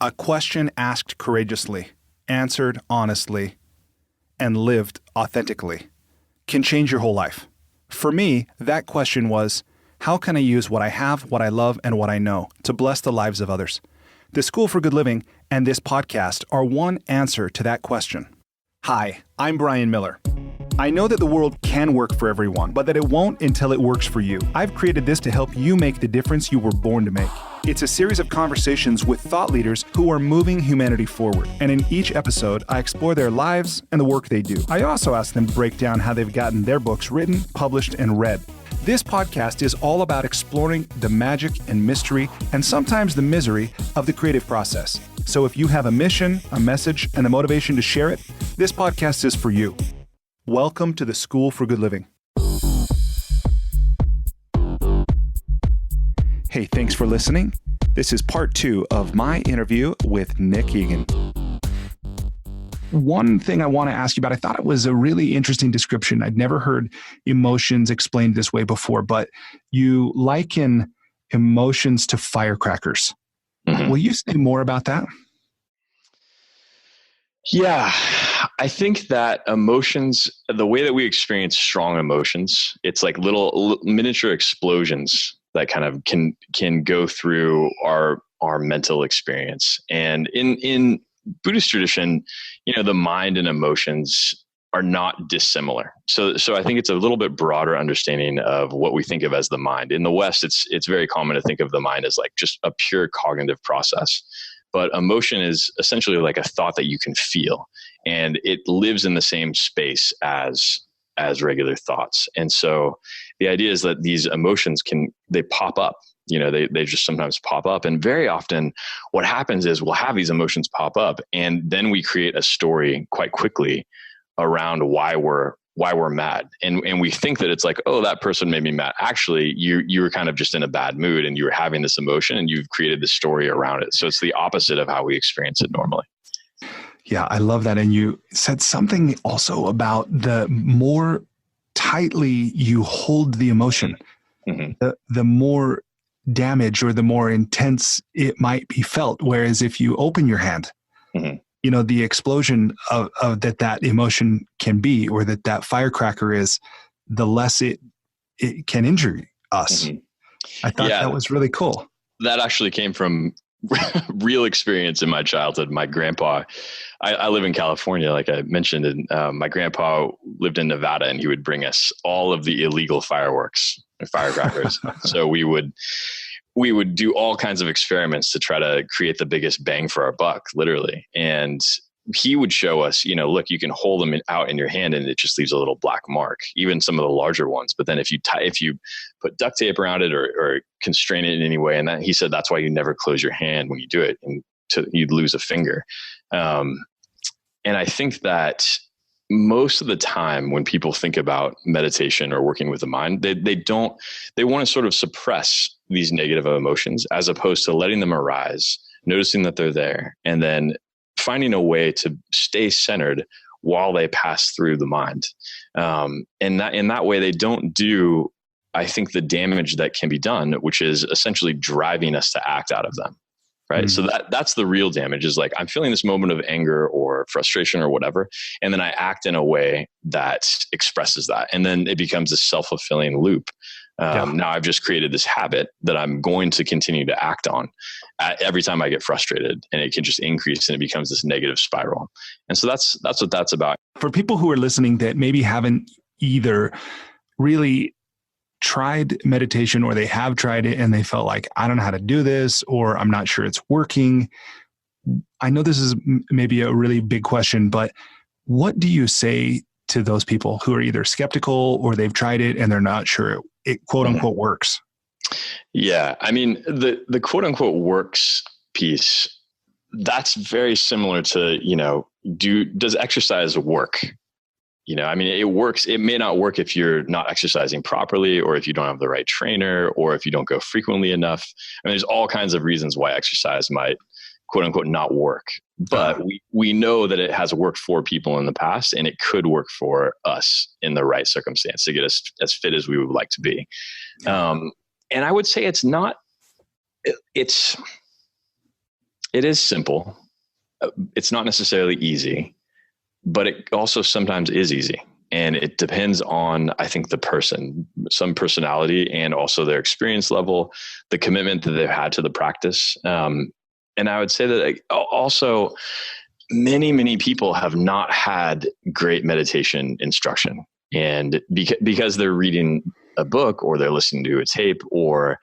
A question asked courageously, answered honestly, and lived authentically can change your whole life. For me, that question was, how can I use what I have, what I love, and what I know to bless the lives of others? The School for Good Living and this podcast are one answer to that question. Hi, I'm Brian Miller. I know that the world can work for everyone, but that it won't until it works for you. I've created this to help you make the difference you were born to make. It's a series of conversations with thought leaders who are moving humanity forward. And in each episode, I explore their lives and the work they do. I also ask them to break down how they've gotten their books written, published, and read. This podcast is all about exploring the magic and mystery, and sometimes the misery of the creative process. So if you have a mission, a message, and the motivation to share it, this podcast is for you. Welcome to the School for Good Living. Hey, thanks for listening. This is part 2 of my interview with Nick Egan. One thing I want to ask you about, I thought it was a really interesting description. I'd never heard emotions explained this way before, but you liken emotions to firecrackers. Mm-hmm. Will you say more about that? Yeah, I think that emotions, the way that we experience strong emotions, it's like little miniature explosions that kind of can go through our mental experience. And in Buddhist tradition, the mind and emotions are not dissimilar. So I think it's a little bit broader understanding of what we think of as the mind. In the West, it's very common to think of the mind as like just a pure cognitive process. But emotion is essentially like a thought that you can feel, and it lives in the same space as regular thoughts. And so the idea is that these emotions they pop up. They just sometimes pop up. And very often what happens is we'll have these emotions pop up, and then we create a story quite quickly around why we're mad. And we think that it's like, oh, that person made me mad. Actually, you were kind of just in a bad mood and you were having this emotion and you've created this story around it. So it's the opposite of how we experience it normally. Yeah, I love that. And you said something also about the more tightly you hold the emotion, mm-hmm. the more damage or the more intense it might be felt. Whereas if you open your hand, mm-hmm. The explosion of that emotion can be, or that firecracker is, the less it can injure us. Mm-hmm. I thought that was really cool. That actually came from real experience in my childhood. My grandpa, I live in California, like I mentioned, and my grandpa lived in Nevada, and he would bring us all of the illegal fireworks and firecrackers. So we would do all kinds of experiments to try to create the biggest bang for our buck, literally. And he would show us, look, you can hold them out in your hand and it just leaves a little black mark, even some of the larger ones. But then if you put duct tape around it or constrain it in any way, and he said that's why you never close your hand when you do it, and you'd lose a finger. And I think that most of the time when people think about meditation or working with the mind, they want to sort of suppress these negative emotions as opposed to letting them arise, noticing that they're there, and then finding a way to stay centered while they pass through the mind. And in that way, they don't do, I think, the damage that can be done, which is essentially driving us to act out of them. Right. Mm-hmm. So that's the real damage, is like, I'm feeling this moment of anger or frustration or whatever, and then I act in a way that expresses that. And then it becomes a self-fulfilling loop. Now I've just created this habit that I'm going to continue to act on every time I get frustrated, and it can just increase and it becomes this negative spiral. And so that's what that's about. For people who are listening that maybe haven't either really tried meditation, or they have tried it and they felt like, I don't know how to do this, or I'm not sure it's working. I know this is maybe a really big question, but what do you say to those people who are either skeptical or they've tried it and they're not sure it quote unquote works? Yeah. I mean, the quote unquote works piece, that's very similar to, does exercise work? I mean, it works. It may not work if you're not exercising properly, or if you don't have the right trainer, or if you don't go frequently enough. I mean, there's all kinds of reasons why exercise might, quote unquote, not work. But we know that it has worked for people in the past, and it could work for us in the right circumstance to get us as fit as we would like to be. And I would say it's It is simple. It's not necessarily easy, but it also sometimes is easy. And it depends on, I think, the person, some personality, and also their experience level, the commitment that they've had to the practice. And I would say that also many, many people have not had great meditation instruction. And because they're reading a book or they're listening to a tape, or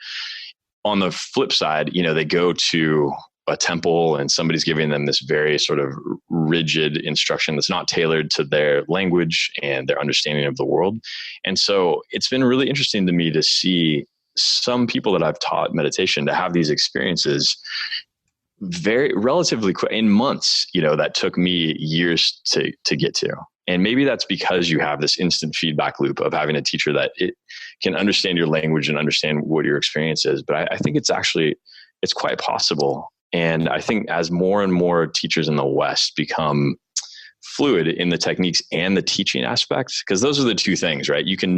on the flip side, they go to a temple and somebody's giving them this very sort of rigid instruction that's not tailored to their language and their understanding of the world. And so it's been really interesting to me to see some people that I've taught meditation to have these experiences very relatively quick, in months, that took me years to get to. And maybe that's because you have this instant feedback loop of having a teacher that it can understand your language and understand what your experience is. But I think it's quite possible. And I think as more and more teachers in the West become fluid in the techniques and the teaching aspects, because those are the two things, right? You can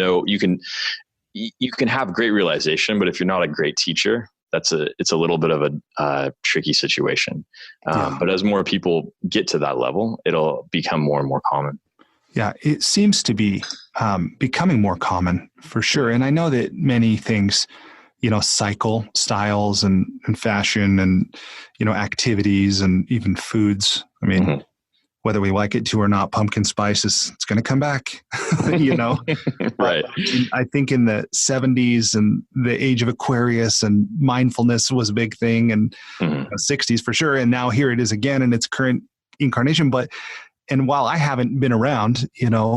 have great realization, but if you're not a great teacher, it's a little bit of a tricky situation. But as more people get to that level, it'll become more and more common. Yeah, it seems to be becoming more common for sure. And I know that many things, cycle, styles and fashion and, activities and even foods. I mean, whether we like it to or not, pumpkin spice it's going to come back, Right. I think in the 70s and the age of Aquarius and mindfulness was a big thing, and 60s for sure. And now here it is again in its current incarnation. And while I haven't been around,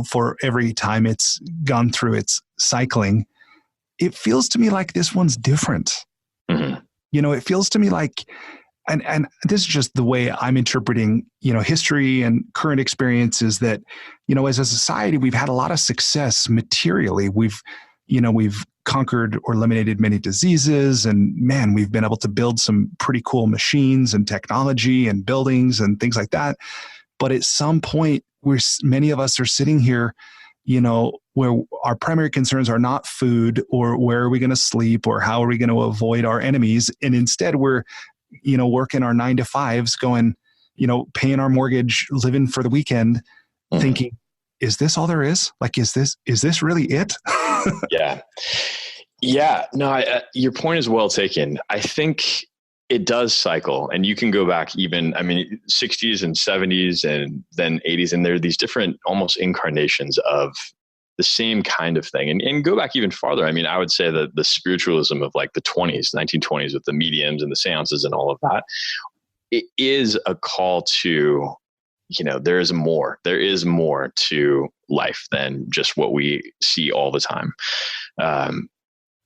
for every time it's gone through its cycling, it feels to me like this one's different. It feels to me like, and this is just the way I'm interpreting, history and current experiences, that, as a society, we've had a lot of success materially. We've conquered or eliminated many diseases, and man, we've been able to build some pretty cool machines and technology and buildings and things like that. But at some point, many of us are sitting here, where our primary concerns are not food or where are we going to sleep or how are we going to avoid our enemies. And instead we're, working our 9 to 5s, going, paying our mortgage, living for the weekend, thinking, is this all there is? Like, is this really it? Yeah. Yeah. No, your point is well taken. I think it does cycle, and you can go back even, 60s and 70s and then 80s. And there are these different almost incarnations of the same kind of thing, and go back even farther. I would say that the spiritualism of like the 1920s with the mediums and the seances and all of that, it is a call to, there is more to life than just what we see all the time.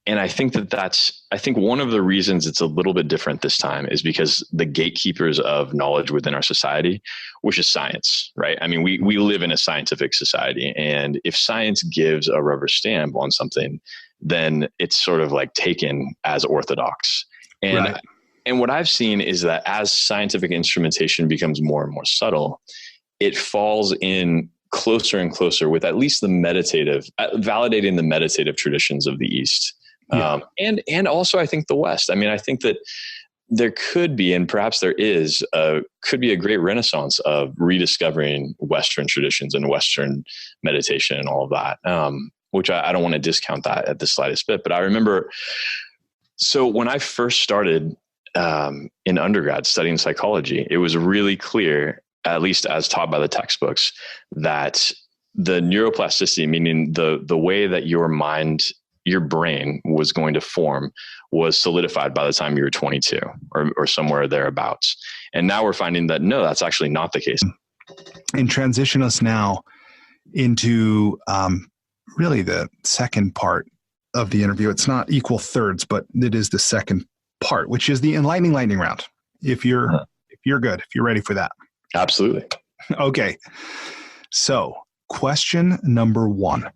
And I think I think one of the reasons it's a little bit different this time is because the gatekeepers of knowledge within our society, which is science, right? We live in a scientific society, and if science gives a rubber stamp on something, then it's sort of like taken as orthodox. And, right. And what I've seen is that as scientific instrumentation becomes more and more subtle, it falls in closer and closer with at least the meditative, validating the meditative traditions of the East. Yeah. And also I think the West. I think that there could be, and perhaps there is, could be a great renaissance of rediscovering Western traditions and Western meditation and all of that, which I don't want to discount that at the slightest bit. But I remember, so when I first started in undergrad studying psychology, it was really clear, at least as taught by the textbooks, that the neuroplasticity, meaning the way that your brain was going to form, was solidified by the time you were 22 or somewhere thereabouts. And now we're finding that no, that's actually not the case. And transition us now into really the second part of the interview. It's not equal thirds, but it is the second part, which is the enlightening lightning round. If you're good, if you're ready for that. Absolutely. Okay. So question number 1.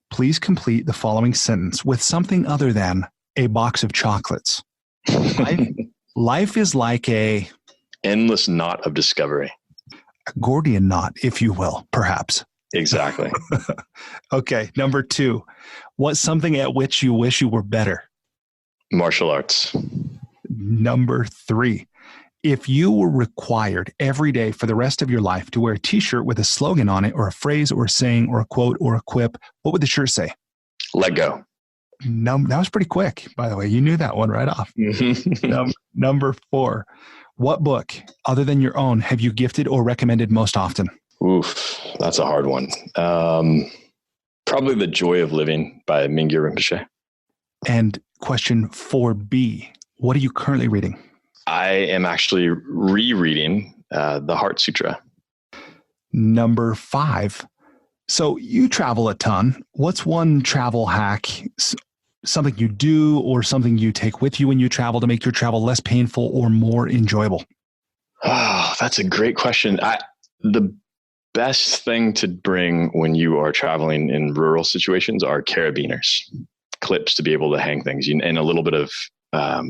Please complete the following sentence with something other than a box of chocolates. Life is like a endless knot of discovery. A Gordian knot, if you will, perhaps. Exactly. Okay. Number 2, what's something at which you wish you were better? Martial arts. Number 3, If you were required every day for the rest of your life to wear a t-shirt with a slogan on it or a phrase or a saying or a quote or a quip, what would the shirt say? Let go. That was pretty quick, by the way. You knew that one right off. Number 4, what book, other than your own, have you gifted or recommended most often? Oof, that's a hard one. Probably The Joy of Living by Mingyur Rinpoche. And question 4B, what are you currently reading? I am actually rereading the Heart Sutra. Number 5. So you travel a ton. What's one travel hack, something you do or something you take with you when you travel to make your travel less painful or more enjoyable? Oh, that's a great question. The best thing to bring when you are traveling in rural situations are carabiners, clips to be able to hang things, and a little bit of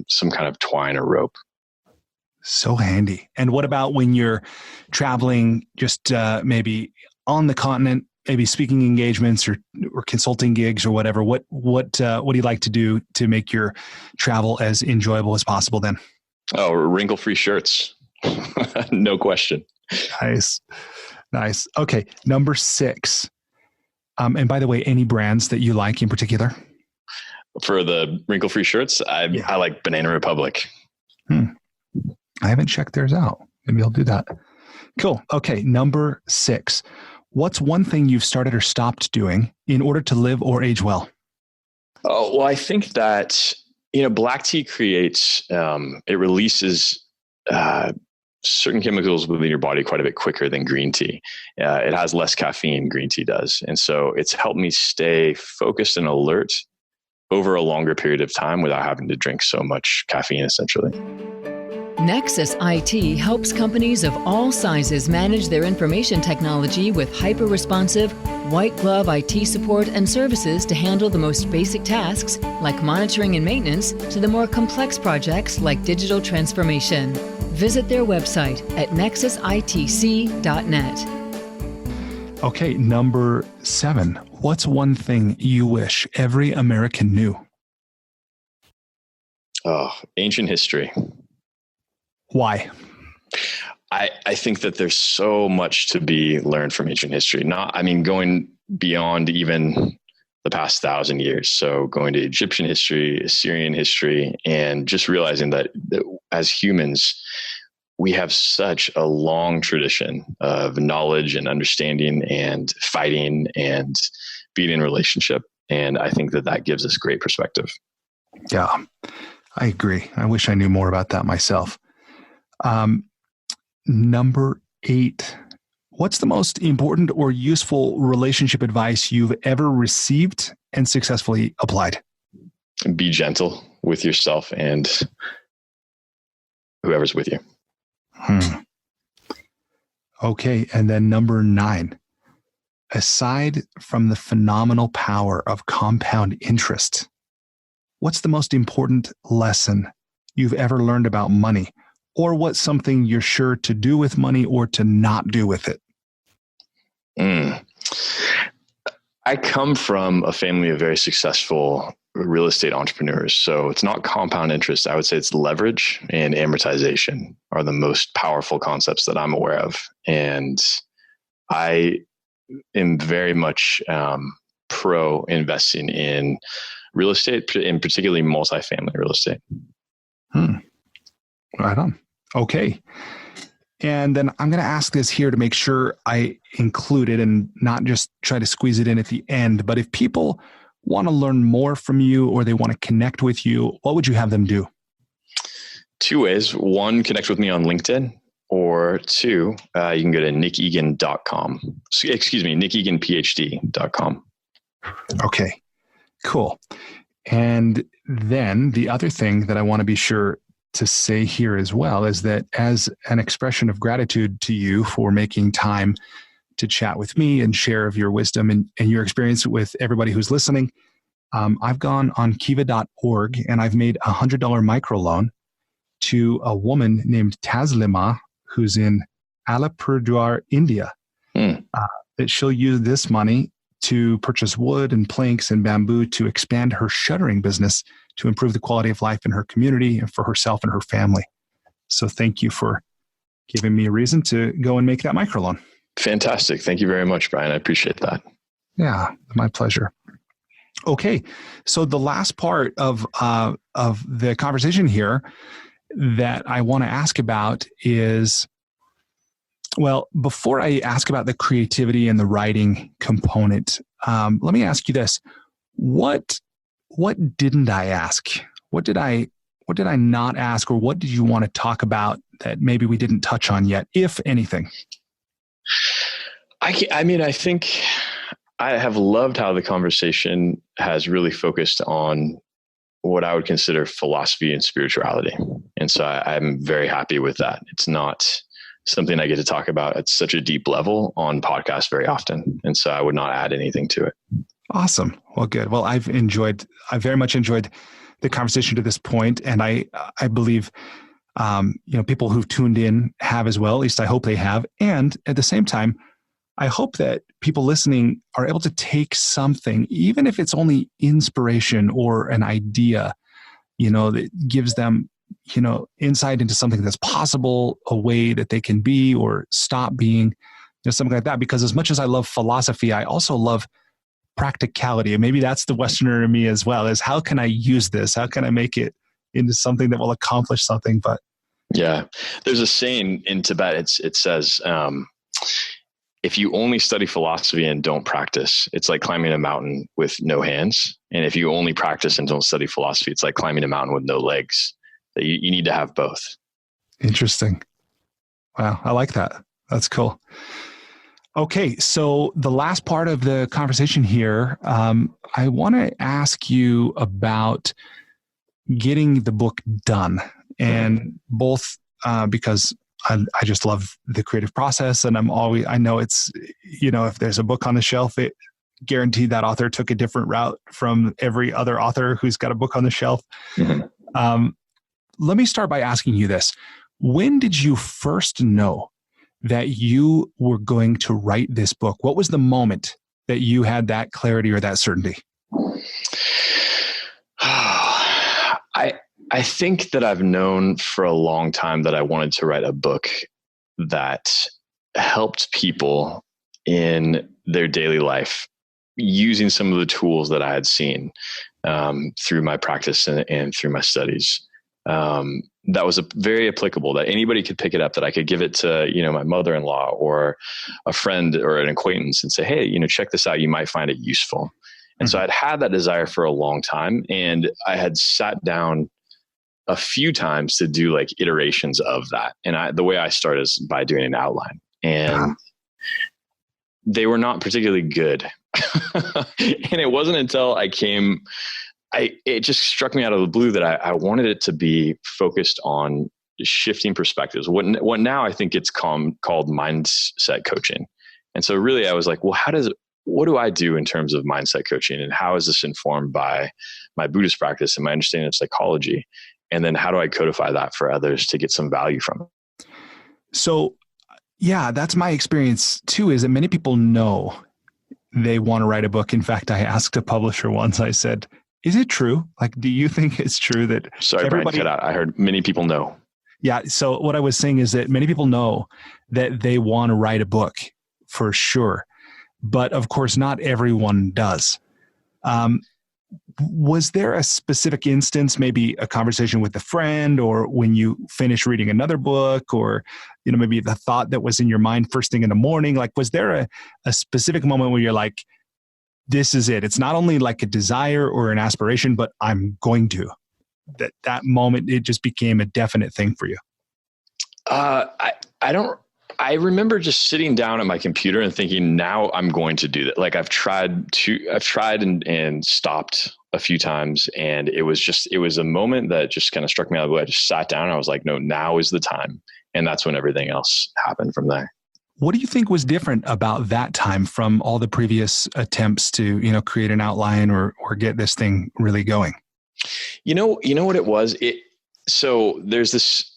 some kind of twine or rope. So handy. And what about when you're traveling just maybe on the continent, maybe speaking engagements or consulting gigs or whatever? What do you like to do to make your travel as enjoyable as possible then? Oh, wrinkle-free shirts. No question. Nice. Okay. Number 6. And by the way, any brands that you like in particular? For the wrinkle-free shirts, I like Banana Republic. I haven't checked theirs out. Maybe I'll do that. Cool. Okay. Number 6. What's one thing you've started or stopped doing in order to live or age well? Oh, well, I think that, black tea creates, it releases certain chemicals within your body quite a bit quicker than green tea. It has less caffeine, green tea does. And so it's helped me stay focused and alert over a longer period of time without having to drink so much caffeine, essentially. Nexus IT helps companies of all sizes manage their information technology with hyper-responsive, white-glove IT support and services to handle the most basic tasks, like monitoring and maintenance, to the more complex projects like digital transformation. Visit their website at nexusitc.net. Okay, number 7. What's one thing you wish every American knew? Oh, ancient history. Why? I think that there's so much to be learned from ancient history. Going beyond even the past 1,000 years. So going to Egyptian history, Assyrian history, and just realizing that as humans, we have such a long tradition of knowledge and understanding and fighting and being in relationship. And I think that gives us great perspective. Yeah, I agree. I wish I knew more about that myself. Number 8, what's the most important or useful relationship advice you've ever received and successfully applied? Be gentle with yourself and whoever's with you. Okay. And then number 9, aside from the phenomenal power of compound interest, what's the most important lesson you've ever learned about money? Or what's something you're sure to do with money or to not do with it? I come from a family of very successful real estate entrepreneurs. So it's not compound interest. I would say it's leverage and amortization are the most powerful concepts that I'm aware of. And I am very much pro investing in real estate, and particularly multifamily real estate. Right on. Okay. And then I'm going to ask this here to make sure I include it and not just try to squeeze it in at the end. But if people want to learn more from you or they want to connect with you, what would you have them do? 2 ways. 1, connect with me on LinkedIn, or 2, you can go to nickegan.com. nickeganphd.com. Okay, cool. And then the other thing that I want to be sure to say here as well is that as an expression of gratitude to you for making time to chat with me and share of your wisdom and your experience with everybody who's listening, I've gone on kiva.org and I've made a $100 microloan to a woman named Taslima, who's in Alipurduar, India. That she'll use this money to purchase wood and planks and bamboo to expand her shuttering business to improve the quality of life in her community and for herself and her family. So thank you for giving me a reason to go and make that microloan. Fantastic. Thank you very much, Brian. I appreciate that. Yeah, my pleasure. Okay, so the last part of the conversation here that I want to ask about is, well, before I ask about the creativity and the writing component, let me ask you this: what didn't I ask? What did I not ask, or what did you want to talk about that maybe we didn't touch on yet, if anything? I think I have loved how the conversation has really focused on what I would consider philosophy and spirituality. And so I'm very happy with that. It's not something I get to talk about at such a deep level on podcasts very often. And so I would not add anything to it. Awesome. Well, good. Well, I very much enjoyed the conversation to this point. And I believe, people who've tuned in have as well. At least I hope they have. And at the same time, I hope that people listening are able to take something, even if it's only inspiration or an idea, that gives them, insight into something that's possible, a way that they can be or stop being, something like that. Because as much as I love philosophy, I also love practicality. And maybe that's the Westerner in me as well, is how can I use this? How can I make it into something that will accomplish something? But yeah, there's a saying in Tibet. It says, if you only study philosophy and don't practice, it's like climbing a mountain with no hands. And if you only practice and don't study philosophy, it's like climbing a mountain with no legs. That you need to have both. Interesting. Wow. I like that. That's cool. Okay. So the last part of the conversation here, I want to ask you about getting the book done, and both because I just love the creative process, and I know it's, if there's a book on the shelf, it guaranteed that author took a different route from every other author who's got a book on the shelf. Mm-hmm. Let me start by asking you this. When did you first know that you were going to write this book? What was the moment that you had that clarity or that certainty? I think that I've known for a long time that I wanted to write a book that helped people in their daily life using some of the tools that I had seen through my practice and through my studies. That was very applicable, that anybody could pick it up, that I could give it to, my mother-in-law or a friend or an acquaintance and say, hey, check this out. You might find it useful. And so I'd had that desire for a long time, and I had sat down a few times to do like iterations of that. And the way I start is by doing an outline, and they were not particularly good. And it wasn't until it just struck me out of the blue that I wanted it to be focused on shifting perspectives. What now I think it's called mindset coaching. And so really I was like, well, what do I do in terms of mindset coaching, and how is this informed by my Buddhist practice and my understanding of psychology? And then how do I codify that for others to get some value from it? So yeah, that's my experience too, is that many people know they want to write a book. In fact, I asked a publisher once, I said, is it true? Like, do you think it's true that Sorry, Brian, cut out. I heard many people know. Yeah. So what I was saying is that many people know that they want to write a book for sure. But of course, not everyone does. Was there a specific instance, maybe a conversation with a friend, or when you finish reading another book, or, maybe the thought that was in your mind first thing in the morning? Like, was there a specific moment where you're like, this is it? It's not only like a desire or an aspiration, but I'm going to. That moment, it just became a definite thing for you. I remember just sitting down at my computer and thinking, now I'm going to do that. Like I've tried and stopped a few times. And it was a moment that just kind of struck me out of the blue. I just sat down and I was like, no, now is the time. And that's when everything else happened from there. What do you think was different about that time from all the previous attempts to, create an outline or get this thing really going? You know what it was? So there's this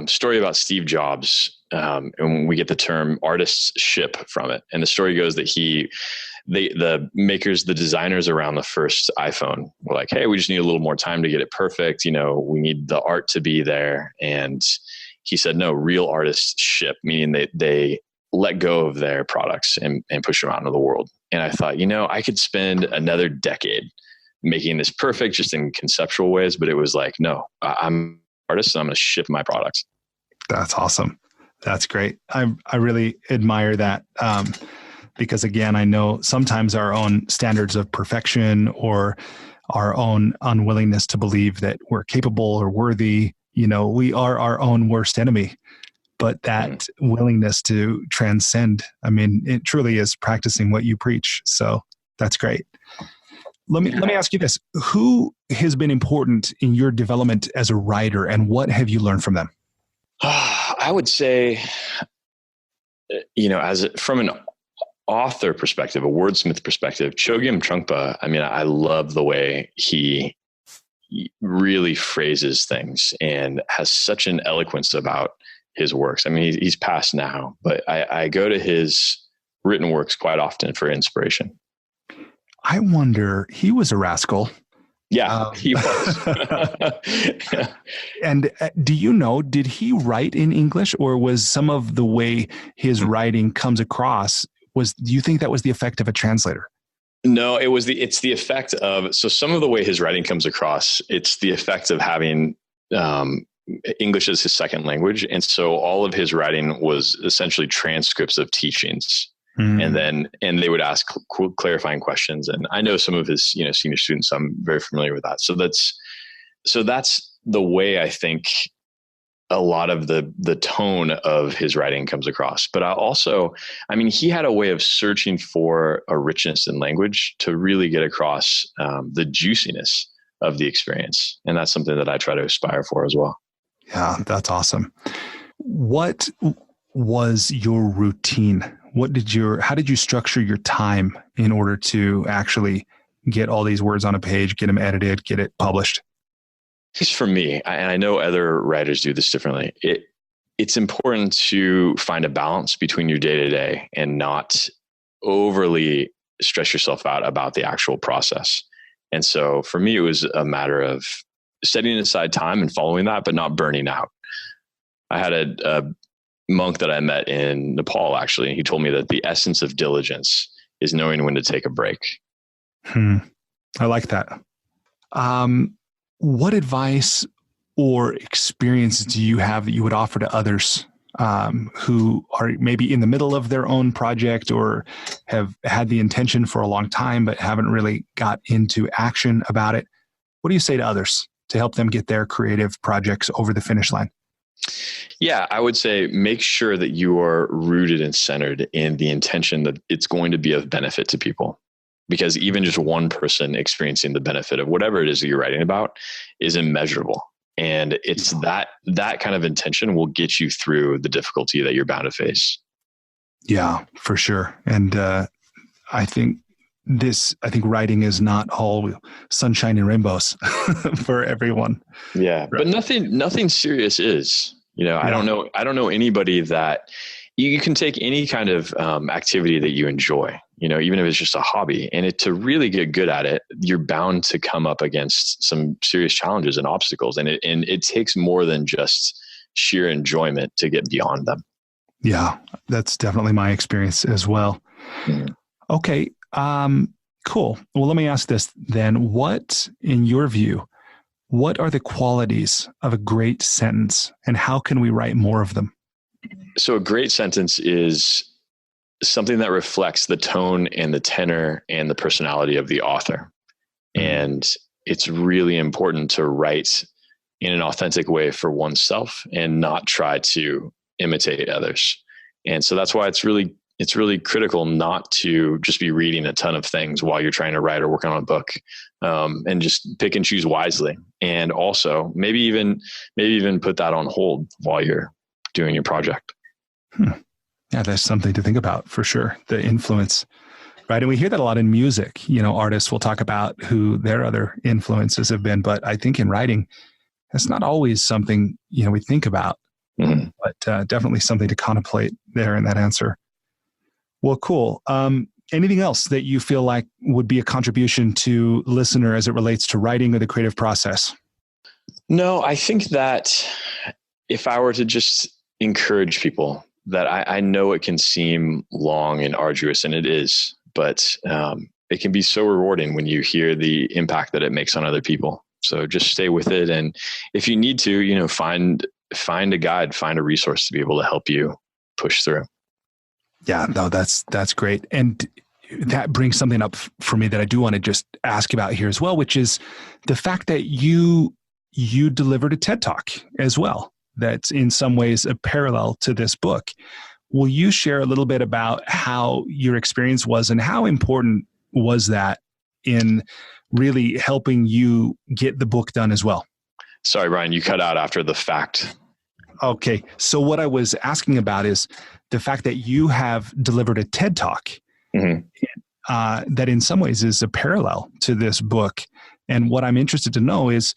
story about Steve Jobs, and we get the term artist's ship from it. And the story goes that he the designers around the first iPhone were like, hey, we just need a little more time to get it perfect. We need the art to be there. And he said, no, real artists ship, meaning they let go of their products and push them out into the world. And I thought, I could spend another decade making this perfect just in conceptual ways, but it was like, no, I'm an artist and I'm going to ship my products. That's awesome. That's great. I really admire that. Because again, I know sometimes our own standards of perfection or our own unwillingness to believe that we're capable or worthy, we are our own worst enemy. But that willingness to transcend, it truly is practicing what you preach. So that's great. Let me ask you this. Who has been important in your development as a writer, and what have you learned from them? I would say, from an author perspective, a wordsmith perspective, Chogyam Trungpa, I love the way he really phrases things and has such an eloquence about his works. He's passed now, but I go to his written works quite often for inspiration. I wonder, he was a rascal. Yeah, he was. And do you know, did he write in English, or was some of the way his writing comes across, do you think that was the effect of a translator? No, it's the effect of, so some of the way his writing comes across, it's the effect of having English as his second language. And so all of his writing was essentially transcripts of teachings. And they would ask clarifying questions. And I know some of his, senior students, so I'm very familiar with that. So that's the way I think a lot of the tone of his writing comes across. But he had a way of searching for a richness in language to really get across the juiciness of the experience. And that's something that I try to aspire for as well. Yeah, that's awesome. What was your routine? How did you structure your time in order to actually get all these words on a page, get them edited, get it published? At least for me, and I know other writers do this differently, it's important to find a balance between your day-to-day and not overly stress yourself out about the actual process. And so for me, it was a matter of setting aside time and following that, but not burning out. I had a monk that I met in Nepal, actually. He told me that the essence of diligence is knowing when to take a break. I like that. What advice or experience do you have that you would offer to others who are maybe in the middle of their own project or have had the intention for a long time but haven't really got into action about it? What do you say to others to help them get their creative projects over the finish line? Yeah, I would say make sure that you are rooted and centered in the intention that it's going to be of benefit to people. Because even just one person experiencing the benefit of whatever it is that you're writing about is immeasurable. And it's that kind of intention will get you through the difficulty that you're bound to face. Yeah, for sure. And I think writing is not all sunshine and rainbows for everyone. Yeah, right. But nothing serious is. I don't know anybody that you can take any kind of activity that you enjoy, even if it's just a hobby, and to really get good at it, you're bound to come up against some serious challenges and obstacles. And it takes more than just sheer enjoyment to get beyond them. Yeah, that's definitely my experience as well. Mm-hmm. Okay. Cool. Well, let me ask this then. What, in your view, what are the qualities of a great sentence, and how can we write more of them? So a great sentence is something that reflects the tone and the tenor and the personality of the author. Mm-hmm. And it's really important to write in an authentic way for oneself and not try to imitate others. And so that's why it's really critical not to just be reading a ton of things while you're trying to write or work on a book, and just pick and choose wisely. And also maybe even put that on hold while you're doing your project. Yeah, that's something to think about for sure. The influence, right? And we hear that a lot in music. Artists will talk about who their other influences have been, but I think in writing, that's not always something, we think about, but definitely something to contemplate there in that answer. Well, cool. Anything else that you feel like would be a contribution to listener as it relates to writing or the creative process? No, I think that if I were to just encourage people, that I know it can seem long and arduous, and it is, but it can be so rewarding when you hear the impact that it makes on other people. So just stay with it. And if you need to, find a guide, find a resource to be able to help you push through. Yeah, no, that's great. And that brings something up for me that I do want to just ask about here as well, which is the fact that you delivered a TED Talk as well. That's in some ways a parallel to this book. Will you share a little bit about how your experience was and how important was that in really helping you get the book done as well? Sorry, Brian, you cut out after the fact. Okay. So what I was asking about is the fact that you have delivered a TED Talk that in some ways is a parallel to this book. And what I'm interested to know is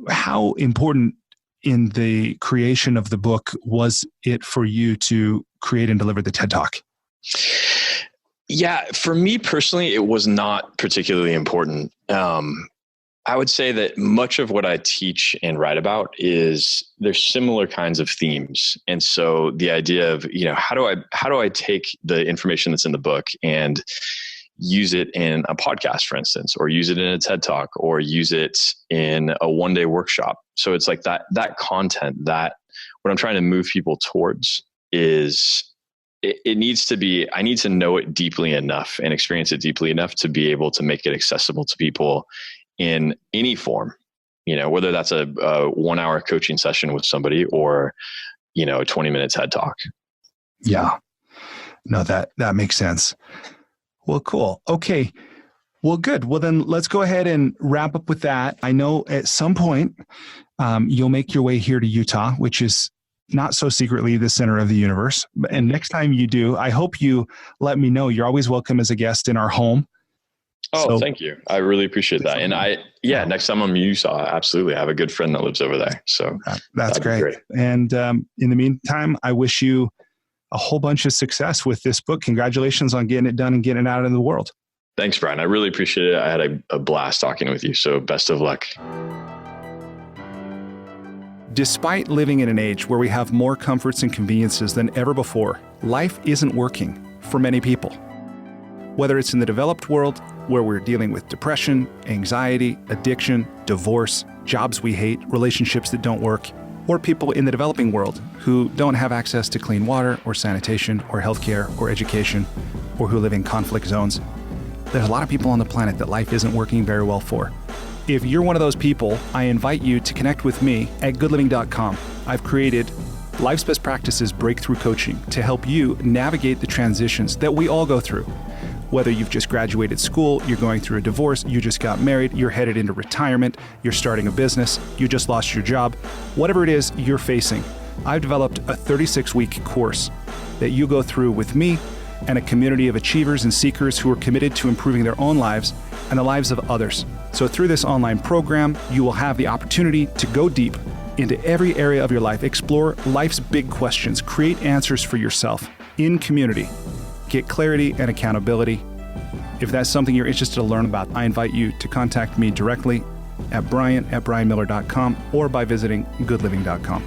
how important in the creation of the book was it for you to create and deliver the TED Talk? Yeah, for me personally, it was not particularly important. I would say that much of what I teach and write about there's similar kinds of themes. And so the idea of, how do I take the information that's in the book and use it in a podcast, for instance, or use it in a TED Talk, or use it in a one-day workshop. So it's like that content, that what I'm trying to move people towards is it needs to be, I need to know it deeply enough and experience it deeply enough to be able to make it accessible to people in any form, whether that's a 1 hour coaching session with somebody or, a 20-minute TED Talk. Yeah, no, that makes sense. Well, cool. Okay. Well, good. Well, then let's go ahead and wrap up with that. I know at some point you'll make your way here to Utah, which is not so secretly the center of the universe. And next time you do, I hope you let me know. You're always welcome as a guest in our home. Oh, thank you. I really appreciate that. And next time I'm in Utah, absolutely. I have a good friend that lives over there. So that's great. And in the meantime, I wish you a whole bunch of success with this book. Congratulations on getting it done and getting it out into the world. Thanks, Brian. I really appreciate it. I had a blast talking with you. So best of luck. Despite living in an age where we have more comforts and conveniences than ever before, life isn't working for many people. Whether it's in the developed world, where we're dealing with depression, anxiety, addiction, divorce, jobs we hate, relationships that don't work, or people in the developing world who don't have access to clean water or sanitation or healthcare or education, or who live in conflict zones, there's a lot of people on the planet that life isn't working very well for. If you're one of those people, I invite you to connect with me at goodliving.com. I've created Life's Best Practices Breakthrough Coaching to help you navigate the transitions that we all go through. Whether you've just graduated school, you're going through a divorce, you just got married, you're headed into retirement, you're starting a business, you just lost your job, whatever it is you're facing, I've developed a 36-week course that you go through with me and a community of achievers and seekers who are committed to improving their own lives and the lives of others. So through this online program, you will have the opportunity to go deep into every area of your life, explore life's big questions, create answers for yourself in community, get clarity and accountability. If that's something you're interested to learn about, I invite you to contact me directly at brian@brianmiller.com or by visiting goodliving.com.